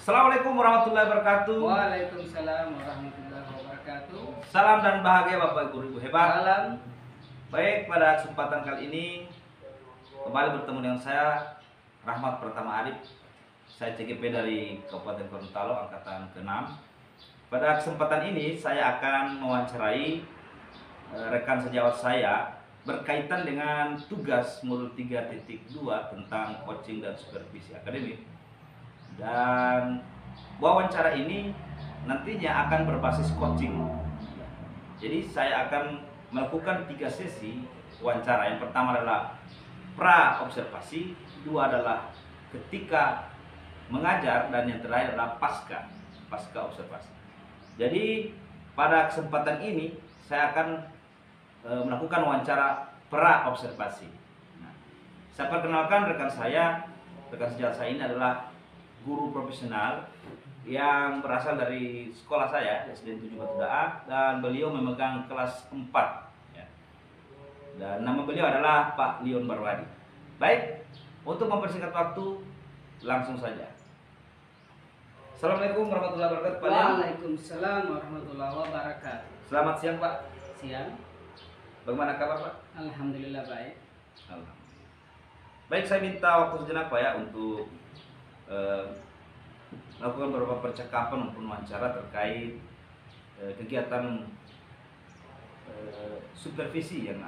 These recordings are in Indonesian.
Assalamualaikum warahmatullahi wabarakatuh. Waalaikumsalam warahmatullahi wabarakatuh. Salam dan bahagia Bapak Ibu Ibu hebat. Salam. Baik, pada kesempatan kali ini kembali bertemu dengan saya Rahmat Pratama Arif. Saya CGP dari Kabupaten Gorontalo angkatan ke-6. Pada kesempatan ini saya akan mewawancarai rekan sejawat saya berkaitan dengan tugas modul 3.2 tentang coaching dan supervisi akademik. Dan wawancara ini nantinya akan berbasis coaching. Jadi saya akan melakukan 3 sesi wawancara. Yang pertama adalah pra observasi, kedua adalah ketika mengajar, dan yang terakhir adalah pasca observasi. Jadi pada kesempatan ini saya akan melakukan wawancara pra observasi. Nah, saya perkenalkan rekan sejawat saya ini adalah guru profesional yang berasal dari sekolah saya, SDN 7 Batu Daak, dan beliau memegang kelas 4 ya. Dan nama beliau adalah Pak Leon Barwadi. Baik, untuk mempersingkat waktu langsung saja. Assalamualaikum warahmatullahi wabarakatuh Pak Leon. Waalaikumsalam warahmatullahi wabarakatuh. Selamat siang Pak. Siang. Bagaimana kabar Pak? Alhamdulillah baik. Alhamdulillah. Baik, saya minta waktu sejenak Pak ya untuk melakukan beberapa percakapan maupun wawancara terkait kegiatan supervisi yang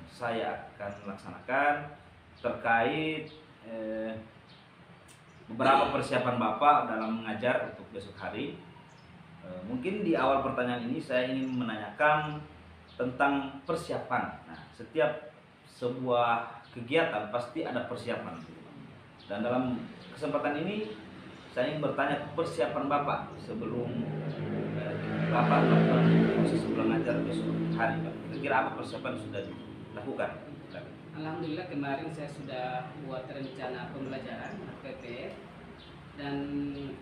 saya akan laksanakan terkait beberapa persiapan Bapak dalam mengajar untuk besok hari. Mungkin di awal pertanyaan ini saya ingin menanyakan tentang persiapan. Nah, setiap sebuah kegiatan pasti ada persiapan. Dan dalam kesempatan ini saya ingin bertanya persiapan Bapak sebelum Bapak melakukan proses belajar besok hari, Pak. Kira-kira apa persiapan sudah dilakukan? Alhamdulillah kemarin saya sudah buat rencana pembelajaran HPP dan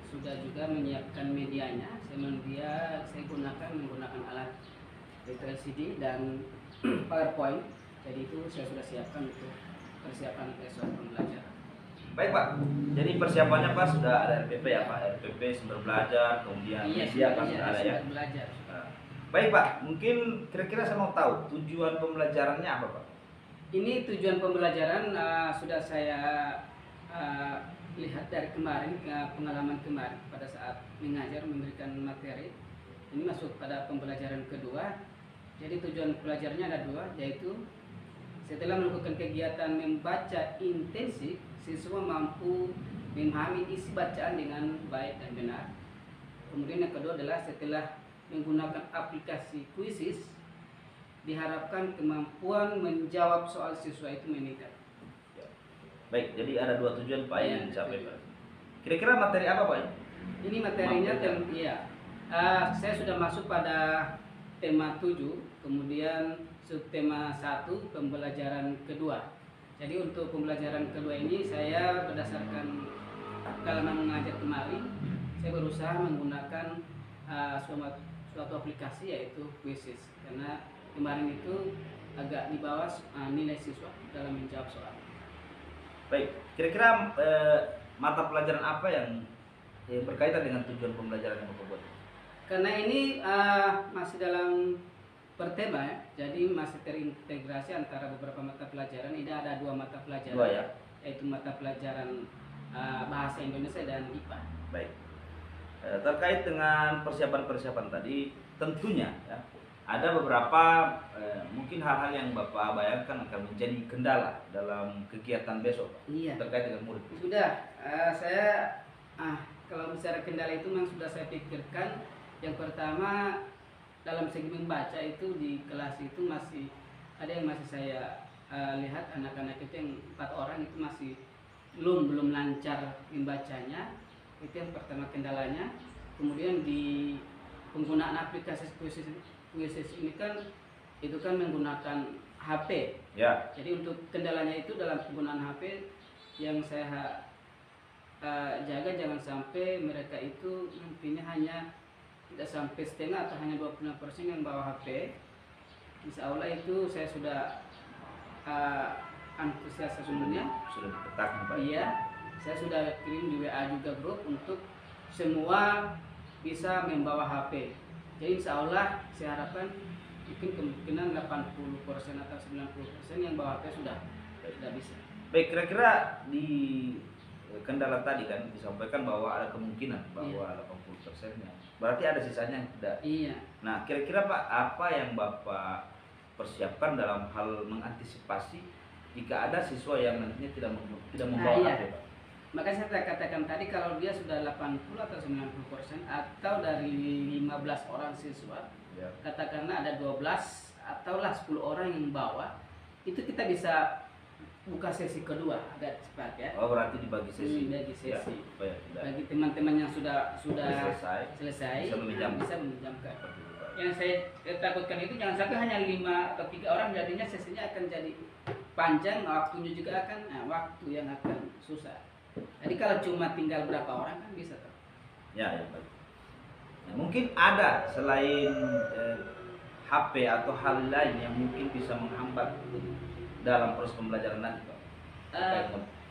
sudah juga menyiapkan medianya. Saya menggunakan alat LCD dan PowerPoint. Jadi itu saya sudah siapkan untuk persiapan besok pembelajaran. Baik Pak, jadi persiapannya Pak sudah ada RPP ya Pak, RPP sumber belajar, kemudian media Pak sudah ada ya. Belajar. Baik Pak, mungkin kira-kira saya mau tahu tujuan pembelajarannya apa Pak? Ini tujuan pembelajaran sudah saya lihat dari kemarin, pengalaman kemarin pada saat mengajar memberikan materi. Ini masuk pada pembelajaran kedua. Jadi tujuan pelajarnya ada 2, yaitu setelah melakukan kegiatan membaca intensif, siswa mampu memahami isi bacaan dengan baik dan benar. Kemudian yang kedua adalah setelah menggunakan aplikasi Quizzes, diharapkan kemampuan menjawab soal siswa itu meningkat. Baik, jadi ada 2 tujuan Pak yang dicapai Pak. Kira-kira materi apa Pak? Ini materinya saya sudah masuk pada tema 7, kemudian subtema 1 pembelajaran kedua. Jadi untuk pembelajaran kedua ini saya berdasarkan pengalaman mengajar kemarin, saya berusaha menggunakan suatu aplikasi yaitu Quizzes, karena kemarin itu agak di bawah nilai siswa dalam menjawab soal. Baik, kira-kira mata pelajaran apa yang berkaitan dengan tujuan pembelajaran yang Bapak buat? Karena ini masih dalam bertema ya, jadi masih terintegrasi antara beberapa mata pelajaran. Ini ada 2 mata pelajaran, 2 ya? Yaitu mata pelajaran bahasa Indonesia dan IPA. Baik, terkait dengan persiapan tadi, tentunya ya, ada beberapa mungkin hal-hal yang Bapak bayangkan akan menjadi kendala dalam kegiatan besok Iya. terkait dengan murid. Sudah, kalau bicara kendala itu memang sudah saya pikirkan. Yang pertama, dalam segi membaca itu di kelas itu masih ada yang masih saya lihat anak-anak itu yang 4 orang itu masih belum lancar membacanya. Itu yang pertama kendalanya. Kemudian di penggunaan aplikasi Quizzes ini kan menggunakan HP. Ya. Jadi untuk kendalanya itu dalam penggunaan HP yang saya jaga jangan sampai mereka itu nantinya hanya tidak sampai setengah atau hanya 26% yang bawa HP. Insya Allah itu saya sudah antusias sesungguhnya. Sudah dipetakan Pak? Iya, saya sudah kirim di WA juga grup untuk semua bisa membawa HP. Jadi insya Allah saya harapkan mungkin kemungkinan 80% atau 90% yang bawa HP sudah bisa. Baik, kira-kira di kendala tadi kan disampaikan bahwa ada kemungkinan bahwa 80%-nya. Berarti ada sisanya yang tidak. Iya. Nah, kira-kira Pak, apa yang Bapak persiapkan dalam hal mengantisipasi jika ada siswa yang nantinya tidak membawa iya. HP, Pak? Makanya saya katakan tadi kalau dia sudah 80 atau 90% atau dari 15 orang siswa, Ya. katakanlah ada 12 atau 10 orang yang bawa, itu kita bisa buka sesi kedua agak cepat ya. Oh, berarti dibagi sesi. Bagi Ya, sesi. supaya tidak Bagi teman-teman yang sudah selesai bisa meminjamkan. meminjamkan. Seperti itu, Pak. Yang saya takutkan itu jangan sampai hanya 5 atau 3 orang, jadinya sesinya akan jadi panjang, waktunya juga akan waktu yang akan susah. Jadi kalau cuma tinggal berapa orang kan bisa tuh. Ya, ya, baik. Nah, mungkin ada selain HP atau hal lain yang mungkin bisa menghambat dalam proses pembelajaran nanti, Pak.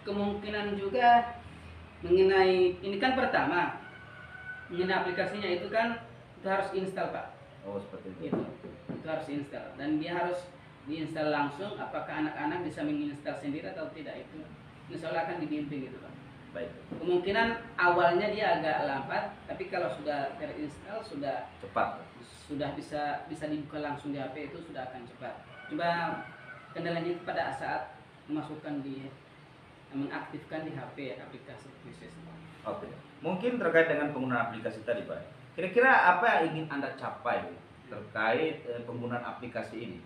Kemungkinan juga mengenai ini kan pertama mengenai aplikasinya itu kan itu harus install, Pak. Oh, seperti itu. Itu harus install dan dia harus diinstal langsung. Apakah anak-anak bisa menginstal sendiri atau tidak, itu insya Allah akan dibimbing gitu, Pak. Baik. Kemungkinan awalnya dia agak lambat, tapi kalau sudah terinstall sudah bisa dibuka langsung di HP, itu sudah akan cepat. Coba kendalanya pada saat mengaktifkan di HP aplikasi khusus. Oke. Mungkin terkait dengan penggunaan aplikasi tadi, Pak. Kira-kira apa yang ingin Anda capai terkait penggunaan aplikasi ini?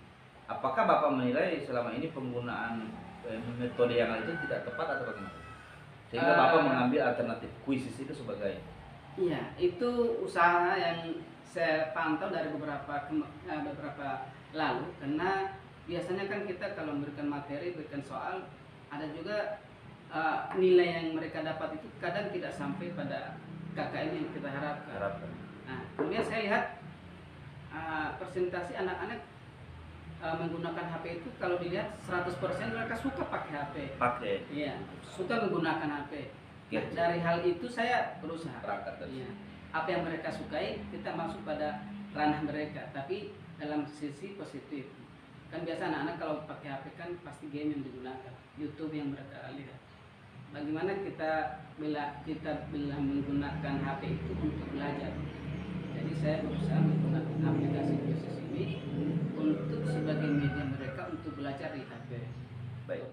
Apakah Bapak menilai selama ini penggunaan metode yang lain itu tidak tepat atau bagaimana? Sehingga Bapak mengambil alternatif kuisis itu sebagai. Iya, itu usaha yang saya pantau dari beberapa lalu, karena biasanya kan kita kalau memberikan materi, berikan soal, ada juga nilai yang mereka dapat itu kadang tidak sampai pada KKM yang kita harapkan. Nah, kemudian saya lihat persentase anak-anak menggunakan HP itu kalau dilihat 100% mereka suka pakai HP. Iya, suka menggunakan HP. Nah, dari hal itu saya berusaha. Iya. Apa yang mereka sukai kita masuk pada ranah mereka, tapi dalam sisi positif. Kan biasa anak-anak kalau pakai HP kan pasti game yang digunakan, YouTube yang mereka lihat. Bagaimana kita bila menggunakan HP itu untuk belajar. Jadi saya berusaha menggunakan aplikasi khusus ini untuk sebagai media mereka untuk belajar di HP. Baik.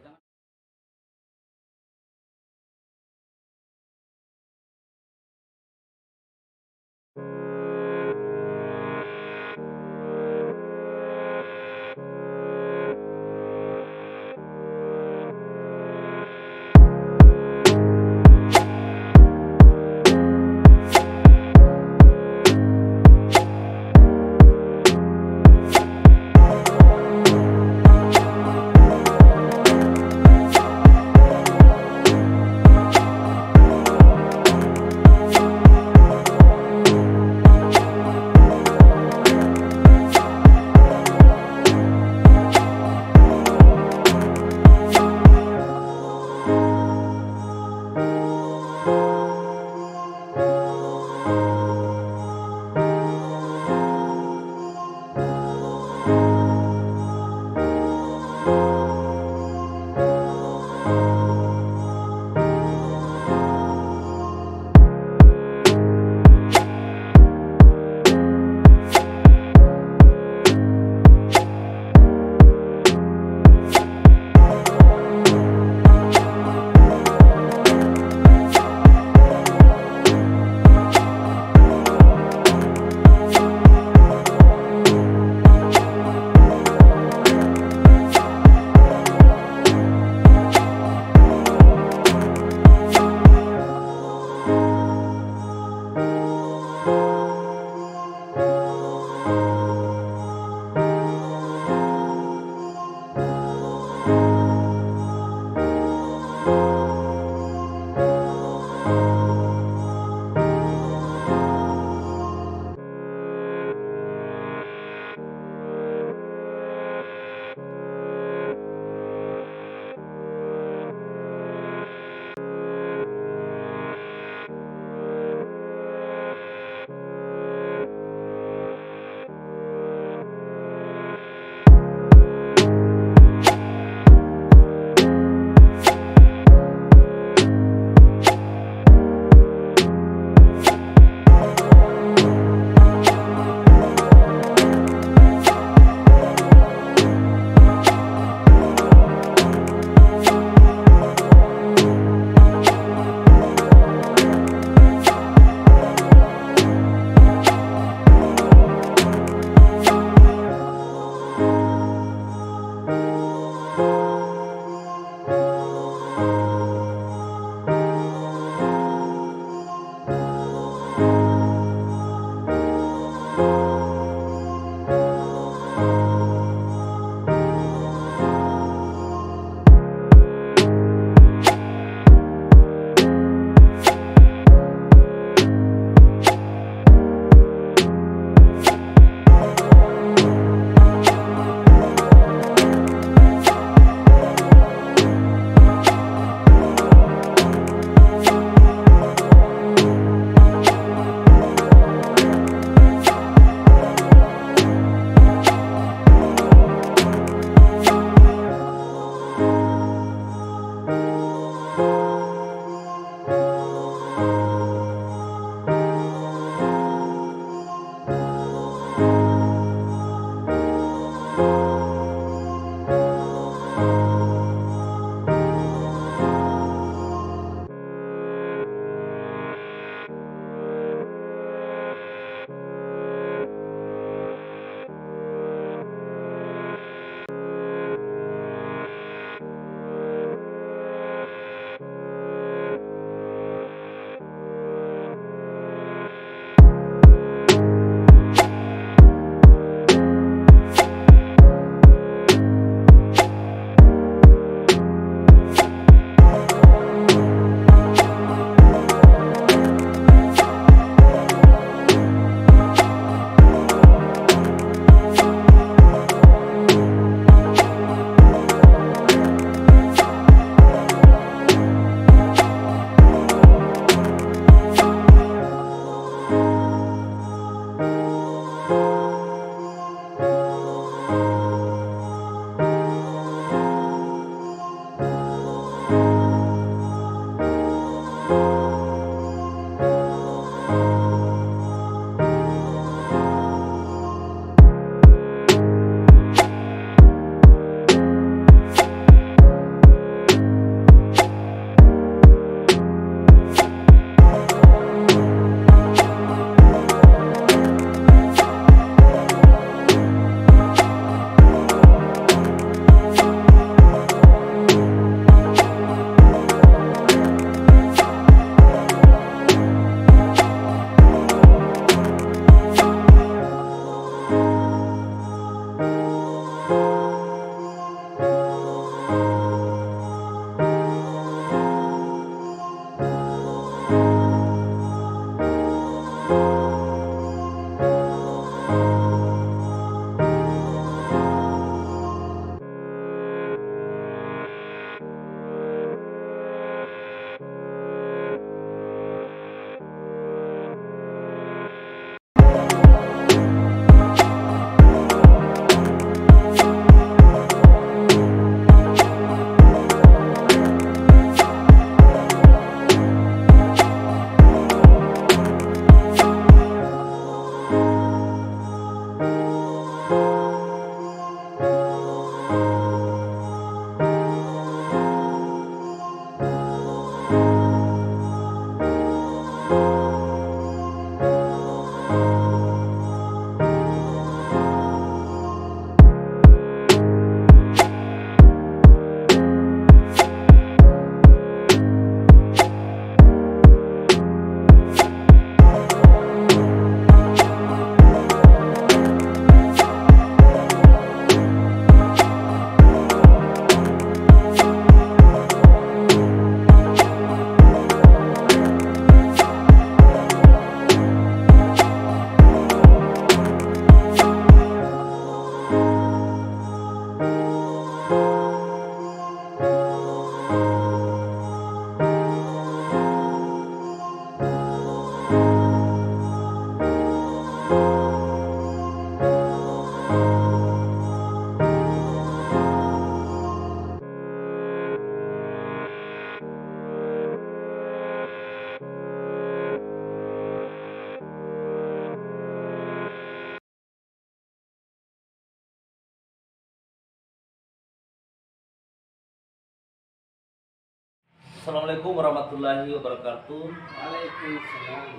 Assalamualaikum warahmatullahi wabarakatuh. Waalaikumsalam.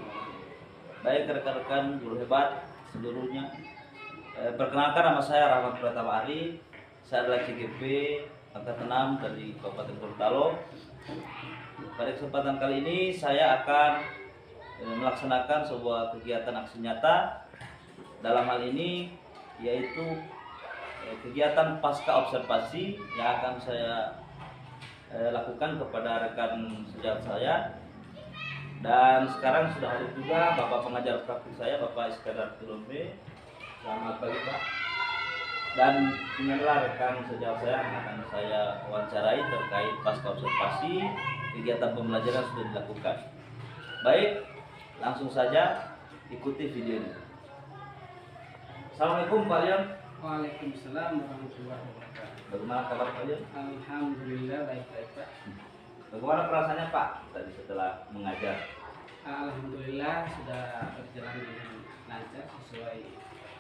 Baik rekan-rekan guru hebat seluruhnya. Perkenalkan, nama saya Rahmat Pratama Arif. Saya adalah CGP angkatan 6 dari Kabupaten Gorontalo. Pada kesempatan kali ini saya akan melaksanakan sebuah kegiatan aksi nyata. Dalam hal ini yaitu kegiatan pasca observasi yang akan saya lakukan kepada rekan sejawat saya. Dan sekarang sudah hadir juga Bapak pengajar praktik saya, Bapak Iskandar Tulumbe. Selamat pagi Pak. Dan inilah rekan sejawat saya yang akan saya wawancarai terkait pasca observasi kegiatan pembelajaran sudah dilakukan. Baik, langsung saja ikuti video ini. Assalamualaikum Pak Liam. Waalaikumsalam warahmatullahi wabarakatuh. Bagaimana kabar Pak Liam? Alhamdulillah baik-baik Pak. Bagaimana perasaannya Pak tadi setelah mengajar? Alhamdulillah sudah berjalan dengan lancar sesuai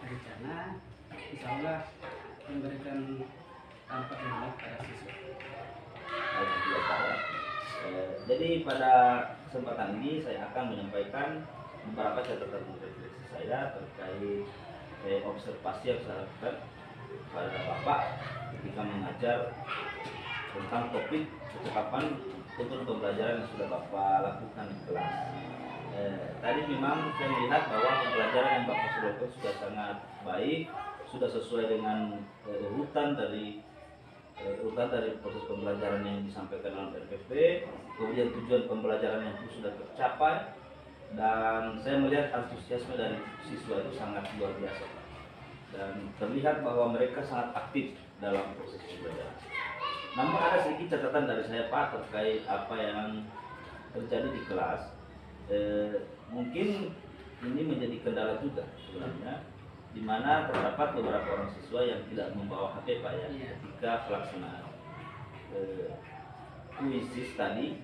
rencana. Insya Allah memberikan dampak yang baik pada siswa. Alhamdulillah Pak ya. Jadi pada kesempatan ini saya akan menyampaikan beberapa catatan refleksi saya terkait observasi yang saya lakukan pada Bapak ketika mengajar tentang topik kecakapan untuk pembelajaran yang sudah Bapak lakukan di kelas. Tadi memang saya melihat bahwa pembelajaran yang Bapak sudah lakukan sudah sangat baik, sudah sesuai dengan urutan dari proses pembelajaran yang disampaikan dalam RPP, kemudian tujuan pembelajaran yang sudah tercapai, dan saya melihat antusiasme dari siswa itu sangat luar biasa, dan terlihat bahwa mereka sangat aktif dalam proses pembelajaran. Namun ada sedikit catatan dari saya Pak terkait apa yang terjadi di kelas. Mungkin ini menjadi kendala juga sebenarnya, di mana terdapat beberapa orang siswa yang tidak membawa HP Pak ya, ketika pelaksanaan kuisis tadi.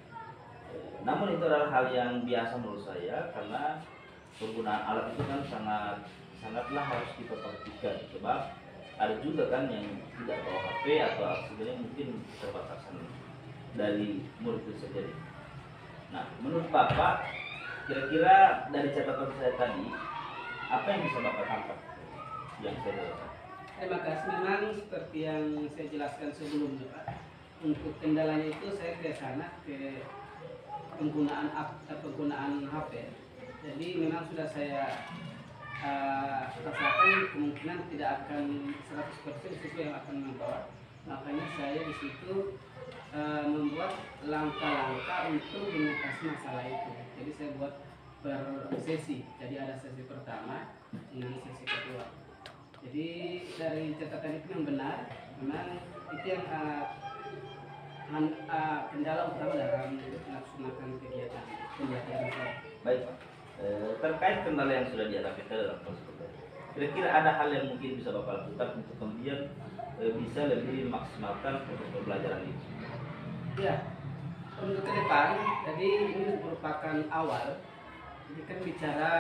Namun itu adalah hal yang biasa menurut saya, karena penggunaan alat itu kan sangatlah harus diperhatikan, sebab ada juga kan yang tidak bawa HP atau sebenarnya mungkin keterbatasan dari murid itu sendiri. Nah, menurut Bapak, kira-kira dari catatan saya tadi, apa yang bisa Bapak tangkap yang saya jelaskan? Terima kasih. Memang seperti yang saya jelaskan sebelumnya Pak, untuk kendalanya itu saya ke sana ke penggunaan HP. Jadi memang sudah saya rasakan kemungkinan tidak akan 100% siswa yang akan membawa. Makanya saya di situ membuat langkah-langkah untuk mengatasi masalah itu. Jadi saya buat per sesi. Jadi ada sesi pertama dengan sesi kedua. Jadi dari catatan itu yang benar, memang itu yang kendala utama dalam melaksanakan kegiatan pembelajaran saya. Baik Pak. Terkait kendala yang sudah dihadapi dalam proses pembelajaran, kira-kira ada hal yang mungkin bisa Bapak lakukan untuk kemudian bisa lebih memaksimalkan proses pembelajaran ini? Ya, untuk ke depan, jadi ini merupakan awal. Jadi kan bicara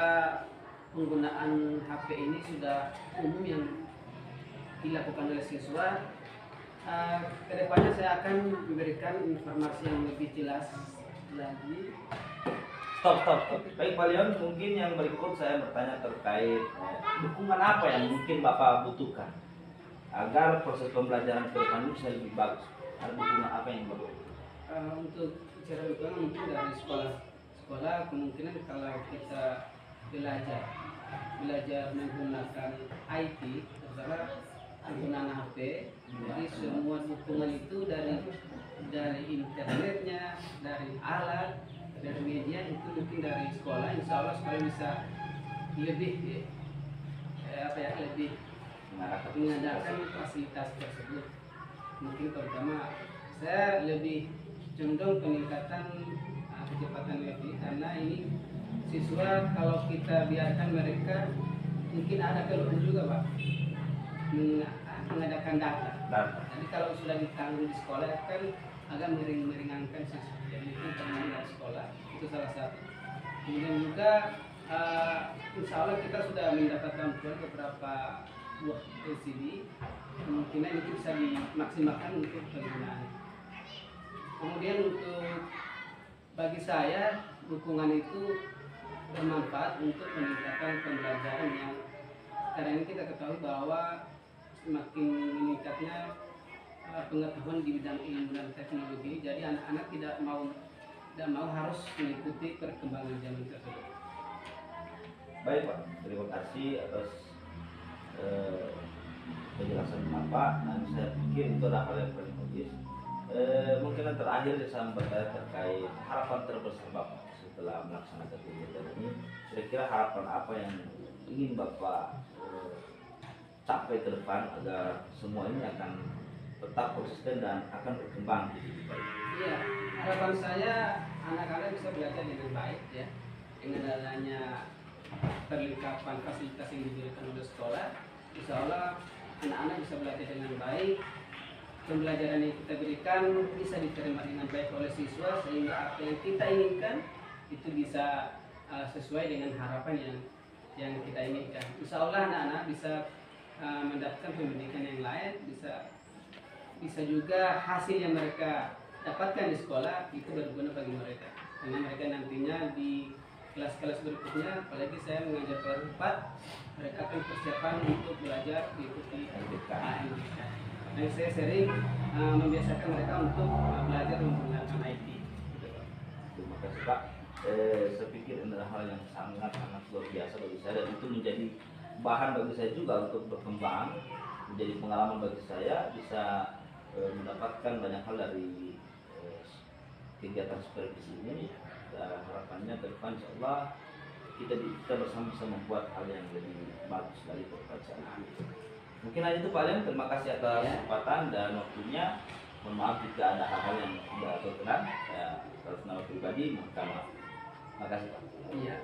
penggunaan HP ini sudah umum yang dilakukan oleh siswa. Kedepannya saya akan memberikan informasi yang lebih jelas lagi. Stop. Baik Pak Leon, mungkin yang berikut saya bertanya terkait dukungan apa yang mungkin Bapak butuhkan agar proses pembelajaran ke depan bisa lebih bagus. Ada dukungan apa yang Bapak butuhkan? Untuk bicara dukungan mungkin dari sekolah kemungkinan kalau kita belajar menggunakan IT, terutama penggunaan HP, jadi semua dukungan itu dari internetnya, dari alat, dari media itu mungkin dari sekolah. Insya Allah sekolah bisa lebih lebih mengadakan fasilitas tersebut. Mungkin terutama saya lebih condong peningkatan kecepatan wifi, karena ini siswa kalau kita biarkan mereka mungkin ada keluhan juga Pak mengadakan data. Jadi kalau sudah ditanggung di sekolah kan agak meringankan siswa. Jadi itu terjadi dari sekolah, itu salah satu. Kemudian juga insya Allah kita sudah mendapat bantuan beberapa buah LCD, kemungkinan itu bisa dimaksimalkan untuk penggunaan. Kemudian untuk bagi saya dukungan itu bermanfaat untuk peningkatan pembelajaran yang sekarang ini kita ketahui bahwa semakin meningkatnya pengetahuan di bidang ilmu dan teknologi. Jadi anak-anak tidak mau harus mengikuti perkembangan zaman tersebut. Baik Pak, terima kasih atas penjelasan Bapak, dan saya pikir itu adalah hal yang paling logis. Mungkin yang terakhir saya bertanya terkait harapan terbesar Bapak setelah melaksanakan kegiatan ini. Kira-kira harapan apa yang ingin Bapak capai ke depan agar semua ini akan tetap konsisten dan akan berkembang jadi lebih baik? Iya, harapan saya anak-anak bisa belajar dengan baik ya, dengan adanya perlengkapan fasilitas yang diberikan oleh sekolah. Insya Allah anak-anak bisa belajar dengan baik. Pembelajaran yang kita berikan bisa diterima dengan baik oleh siswa, sehingga apa yang kita inginkan itu bisa sesuai dengan harapan yang kita inginkan. Insya Allah anak-anak bisa mendapatkan pendidikan yang lain, bisa juga hasil yang mereka dapatkan di sekolah itu berguna bagi mereka, karena mereka nantinya di kelas-kelas berikutnya, apalagi saya mengajar kelas 4, mereka akan persiapan untuk belajar diikuti LBK. Dan saya sering membiasakan mereka untuk belajar menggunakan IT. Terima kasih Pak. Saya pikir ini adalah hal yang sangat luar biasa bagi saya, dan itu menjadi bahan bagi saya juga untuk berkembang, menjadi pengalaman bagi saya, bisa mendapatkan banyak hal dari kegiatan supervisi ini. Dan harapannya ke depan insya Allah kita bersama bisa membuat hal yang lebih bagus dari pekerjaan itu. Mungkin hanya itu Pak Len, terima kasih atas kesempatan dan waktunya. Mohon maaf jika ada hal-hal yang tidak berkenan, saya harus nama pribadi, mohon maaf. Terima kasih Pak. Iya.